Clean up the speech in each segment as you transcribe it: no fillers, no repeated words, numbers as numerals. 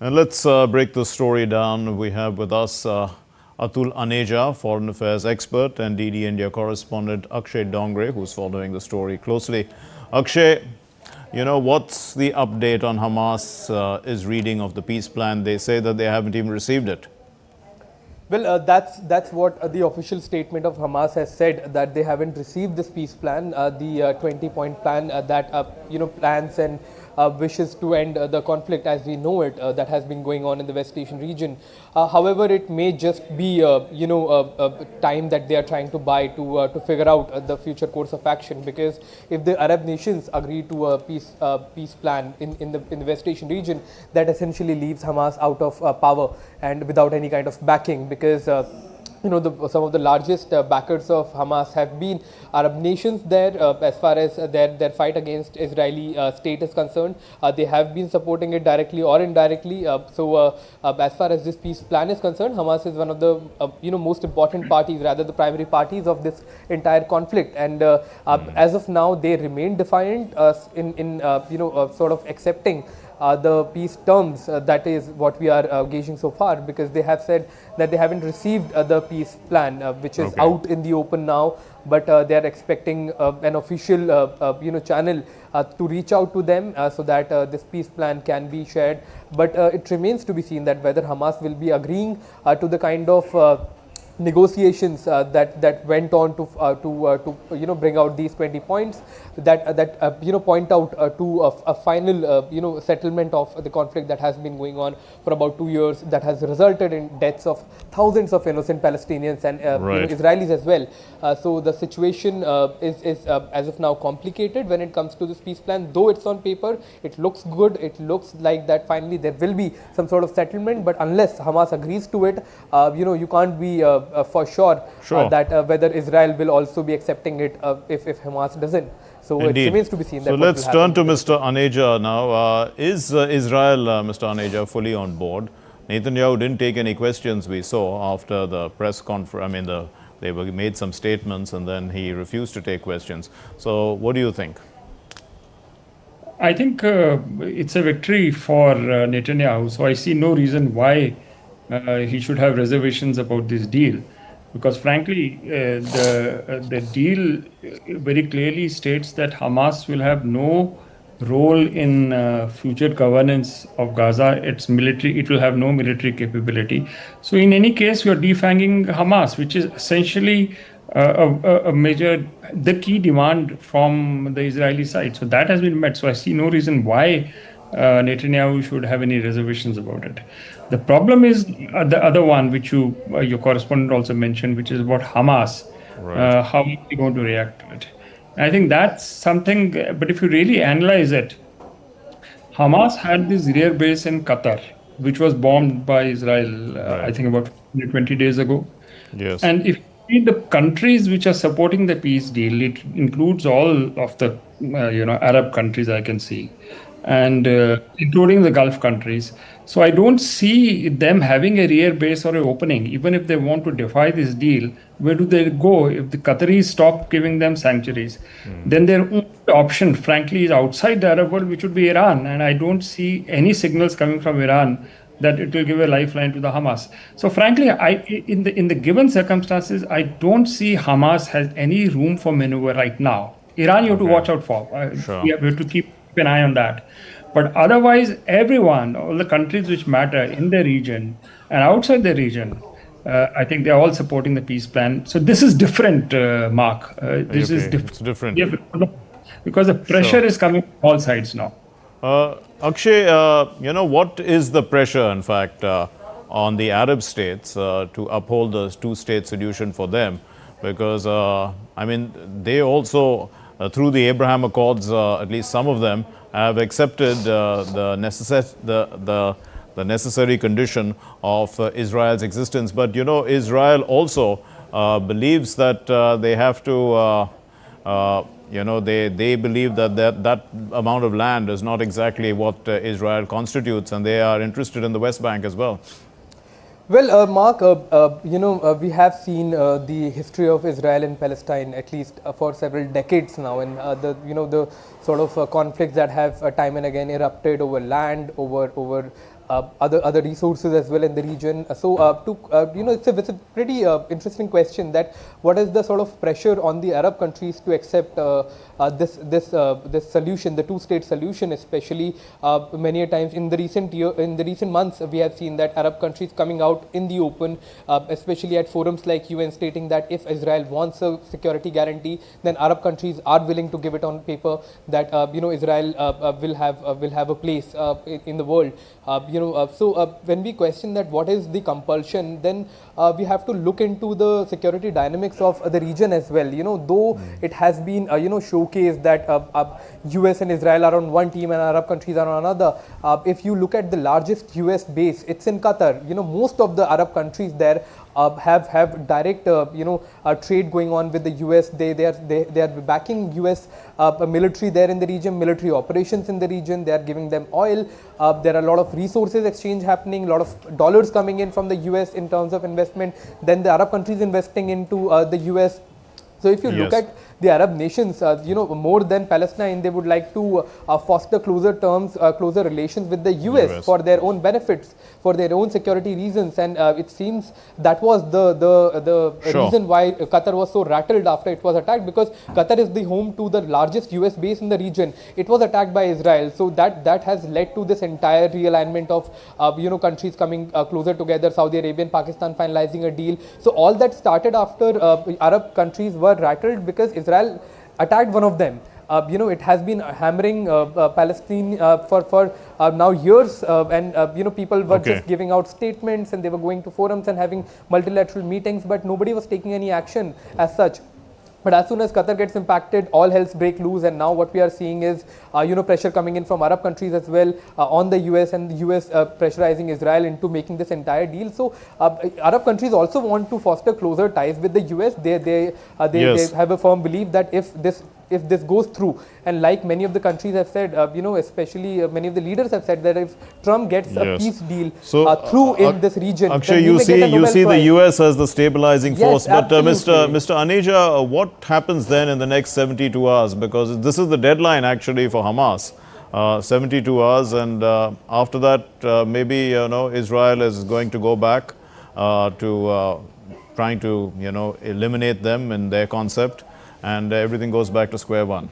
And let's break the story down. We have with us Atul Aneja, foreign affairs expert, and DD India correspondent Akshay Dongre, who's following the story closely. Akshay, what's the update on Hamas' reading of the peace plan? They say that they haven't even received it. Well, that's what the official statement of Hamas has said, that they haven't received this peace plan, the 20-point plan that plans and wishes to end the conflict as we know it that has been going on in the West Asian region. However, it may just be time that they are trying to buy to figure out the future course of action, because if the Arab nations agree to a peace plan in the West Asian region, that essentially leaves Hamas out of power and without any kind of backing, because some of the largest backers of Hamas have been Arab nations there as far as their fight against Israeli state is concerned. They have been supporting it directly or indirectly. So as far as this peace plan is concerned, Hamas is one of the most important parties, rather the primary parties of this entire conflict. And as of now, they remain defiant in sort of accepting the peace terms. That is what we are gauging so far, because they have said that they haven't received the peace plan, which is out in the open now, but they are expecting an official channel to reach out to them so that this peace plan can be shared. But it remains to be seen that whether Hamas will be agreeing to the kind of negotiations that went on to bring out these 20 points that point out to a final settlement of the conflict that has been going on for about 2 years, that has resulted in deaths of thousands of innocent Palestinians and Israelis as well. So the situation is as of now complicated when it comes to this peace plan. Though it's on paper, it looks good, it looks like that finally there will be some sort of settlement, but unless Hamas agrees to it, you can't be for sure. That whether Israel will also be accepting it if Hamas doesn't. So Indeed. It remains to be seen. So let's turn to Mr. Aneja now. Is Israel, Mr. Aneja, fully on board? Netanyahu didn't take any questions, we saw, after the press conference. They made some statements and then he refused to take questions. So what do you think? I think it's a victory for Netanyahu. So I see no reason why he should have reservations about this deal. Because frankly, the deal very clearly states that Hamas will have no role in future governance of Gaza. It will have no military capability. So in any case, you are defanging Hamas, which is essentially the key demand from the Israeli side. So that has been met. So I see no reason why Netanyahu should have any reservations about it. The problem is the other one, which your correspondent also mentioned, which is about Hamas. Right. How are they going to react to it? And I think that's something, but if you really analyze it, Hamas had this rear base in Qatar, which was bombed by Israel, I think about 20 days ago. Yes. And if you see the countries which are supporting the peace deal, it includes all of the Arab countries I can see, and including the Gulf countries. So I don't see them having a rear base or an opening. Even if they want to defy this deal, where do they go? If the Qataris stop giving them sanctuaries, then their only option, frankly, is outside the Arab world, which would be Iran. And I don't see any signals coming from Iran that it will give a lifeline to the Hamas. So frankly, in the given circumstances, I don't see Hamas has any room for maneuver right now. Iran you have to watch out for. Sure. We have to keep an eye on that. But otherwise, everyone, all the countries which matter in the region and outside the region, I think they're all supporting the peace plan. So this is different, Mark. This is different. It's different. Yeah, because the pressure is coming from all sides now. Akshay, what is the pressure, in fact, on the Arab states to uphold the two-state solution for them? Because, they also, through the Abraham Accords, at least some of them, have accepted the necessary condition of Israel's existence. But, Israel also believes that they have to, they believe that amount of land is not exactly what Israel constitutes, and they are interested in the West Bank as well. Well, Mark, we have seen the history of Israel and Palestine at least for several decades now, and the sort of conflicts that have time and again erupted over land, over other resources as well in the region. It's a pretty interesting question that what is the sort of pressure on the Arab countries to accept this solution, the two-state solution, especially many a times in the recent months we have seen that Arab countries coming out in the open, especially at forums like UN, stating that if Israel wants a security guarantee, then Arab countries are willing to give it on paper that Israel will have a place in the world. When we question that what is the compulsion, then we have to look into the security dynamics of the region as well. Though it has been showcased that US and Israel are on one team and Arab countries are on another. If you look at the largest US base, it's in Qatar. Most of the Arab countries there have direct trade going on with the US. They are backing US military there in the region, military operations in the region. They are giving them oil. There are a lot of resources exchange happening, a lot of dollars coming in from the US in terms of investment. Then the Arab countries investing into the US. So if you look at the Arab nations, more than Palestine, they would like to foster closer relations with the US for their own benefits, for their own security reasons. And it seems that was the reason why Qatar was so rattled after it was attacked, because Qatar is the home to the largest US base in the region. It was attacked by Israel. So that has led to this entire realignment of countries coming closer together, Saudi Arabia and Pakistan finalizing a deal. So all that started after Arab countries were rattled because Israel attacked one of them. It has been hammering Palestine for now years, and people were just giving out statements and they were going to forums and having multilateral meetings, but nobody was taking any action as such. But as soon as Qatar gets impacted, all hells break loose, and now what we are seeing is pressure coming in from Arab countries as well on the US, and the US pressurizing Israel into making this entire deal. So Arab countries also want to foster closer ties with the US. They have a firm belief that if this goes through, and like many of the countries have said, especially many of the leaders have said that if Trump gets a peace deal through in this region, Akshay, you see the US as the stabilizing force, but Mr. Aneja, what happens then in the next 72 hours? Because this is the deadline actually for Hamas, 72 hours, and after that maybe Israel is going to go back to trying to eliminate them in their concept, and everything goes back to square one.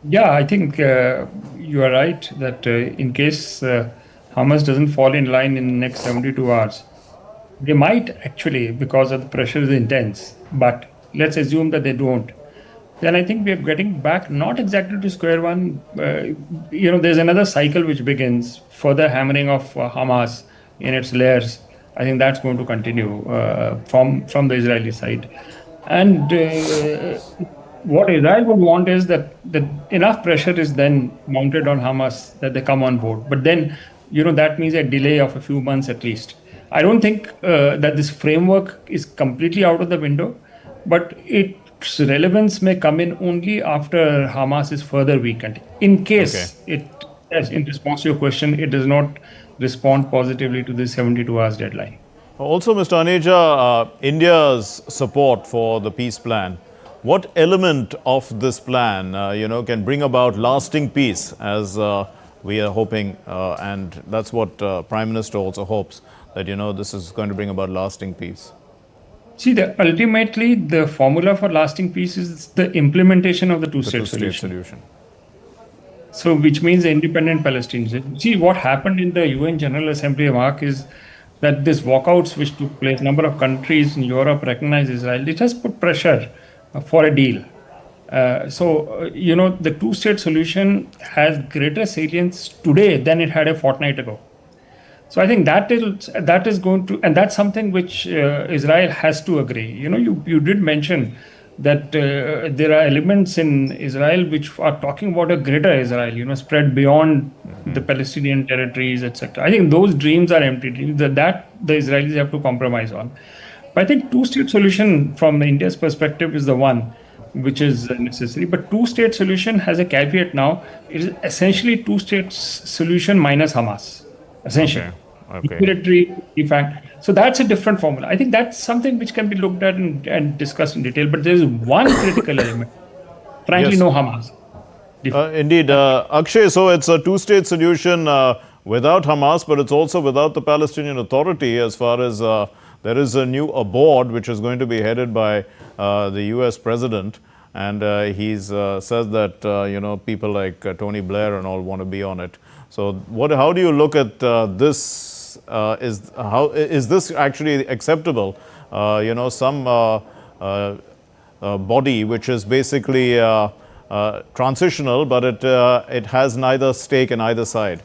Yeah, I think you are right that in case Hamas doesn't fall in line in the next 72 hours, they might actually, because of the pressure is intense, but let's assume that they don't. Then I think we are getting back not exactly to square one. There's another cycle which begins, further hammering of Hamas in its layers. I think that's going to continue from the Israeli side. And what Israel would want is that enough pressure is then mounted on Hamas that they come on board. But then, that means a delay of a few months at least. I don't think that this framework is completely out of the window, but its relevance may come in only after Hamas is further weakened. In case in response to your question, it does not respond positively to the 72 hours deadline. Also, Mr. Aneja, India's support for the peace plan, what element of this plan, can bring about lasting peace, as we are hoping, and that's what Prime Minister also hopes, that, this is going to bring about lasting peace? See, ultimately, the formula for lasting peace is the implementation of the two-state solution. So, which means the independent Palestinians. See, what happened in the UN General Assembly, Mark, is that this walkouts which took place, number of countries in Europe recognize Israel, it has put pressure for a deal. The two-state solution has greater salience today than it had a fortnight ago. So I think that is going to, and that's something which Israel has to agree. You did mention that there are elements in Israel which are talking about a greater Israel, spread beyond the Palestinian territories, etc. I think those dreams are empty dreams that the Israelis have to compromise on. But I think two-state solution from India's perspective is the one which is necessary. But two-state solution has a caveat now. It is essentially two-state solution minus Hamas, essentially. Military, de facto. So that's a different formula. I think that's something which can be looked at and discussed in detail. But there is one critical element. Frankly, no Hamas. Indeed. Akshay, so it's a two-state solution without Hamas, but it's also without the Palestinian Authority, as far as there is a new board which is going to be headed by the U.S. president. And he's says that, people like Tony Blair and all want to be on it. So how do you look at this? Is this actually acceptable? Some body which is basically transitional, but it has neither stake in either side.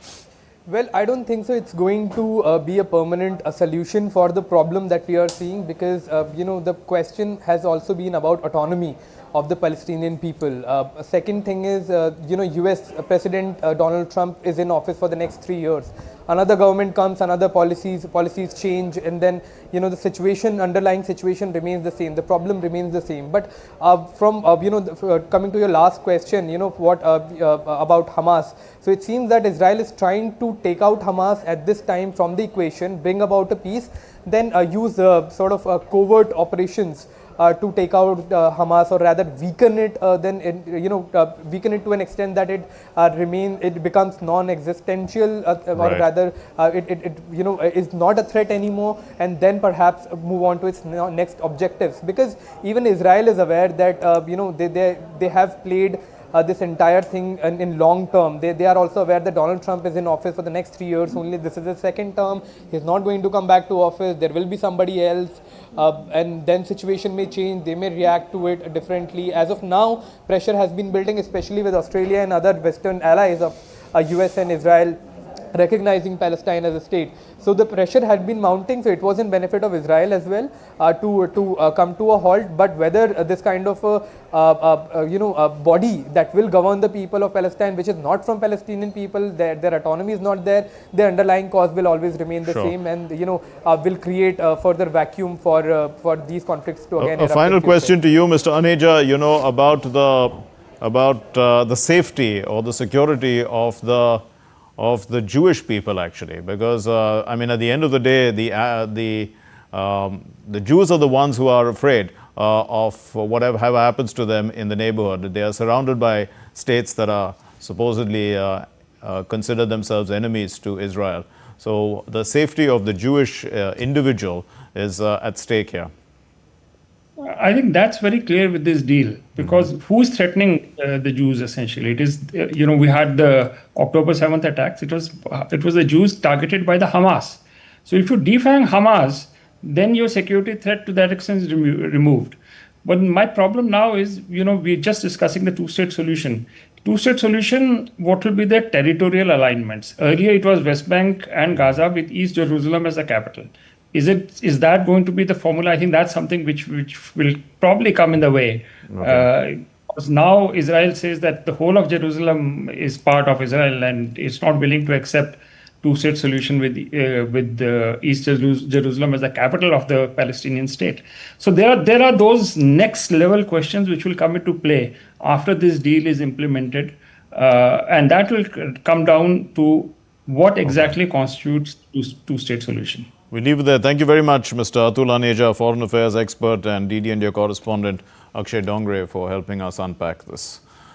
Well, I don't think so. It's going to be a permanent solution for the problem that we are seeing, because the question has also been about autonomy of the Palestinian people. Second thing is, U.S. President Donald Trump is in office for the next 3 years. Another government comes, another policies change, and then the underlying situation remains the same. The problem remains the same. But coming to your last question, what about Hamas? So it seems that Israel is trying to take out Hamas at this time from the equation, bring about a peace, then use covert operations to take out Hamas, or rather weaken it, weaken it to an extent that it becomes non-existential, or rather it is not a threat anymore, and then perhaps move on to its next objectives. Because even Israel is aware that they have played this entire thing in long term. They are also aware that Donald Trump is in office for the next 3 years only. This is his second term. He's not going to come back to office. There will be somebody else, and then situation may change. They may react to it differently. As of now, pressure has been building, especially with Australia and other Western allies of US and Israel recognizing Palestine as a state. So the pressure had been mounting, so it was in benefit of Israel as well to come to a halt. But whether this kind of a body that will govern the people of Palestine, which is not from Palestinian people, their autonomy is not there, the underlying cause will always remain the same, and will create a further vacuum for these conflicts to again erupt. A final question to you, Mr. Aneja, about the safety or the security of the Jewish people, actually, because at the end of the day, the Jews are the ones who are afraid of whatever happens to them in the neighborhood. They are surrounded by states that are supposedly consider themselves enemies to Israel. So the safety of the Jewish individual is at stake here. I think that's very clear with this deal, because who's threatening the Jews essentially? It is, we had the October 7th attacks. It was the Jews targeted by the Hamas. So if you defang Hamas, then your security threat to that extent is removed. But my problem now is, we're just discussing the two-state solution. Two-state solution, what will be the territorial alignments? Earlier it was West Bank and Gaza with East Jerusalem as the capital. Is that going to be the formula? I think that's something which will probably come in the way. Okay. Because now Israel says that the whole of Jerusalem is part of Israel, and it's not willing to accept two-state solution with East Jerusalem as the capital of the Palestinian state. So there are those next level questions which will come into play after this deal is implemented, and that will come down to what exactly constitutes two-state solution. We leave it there. Thank you very much, Mr. Atul Aneja, foreign affairs expert, and DD India correspondent Akshay Dongre, for helping us unpack this.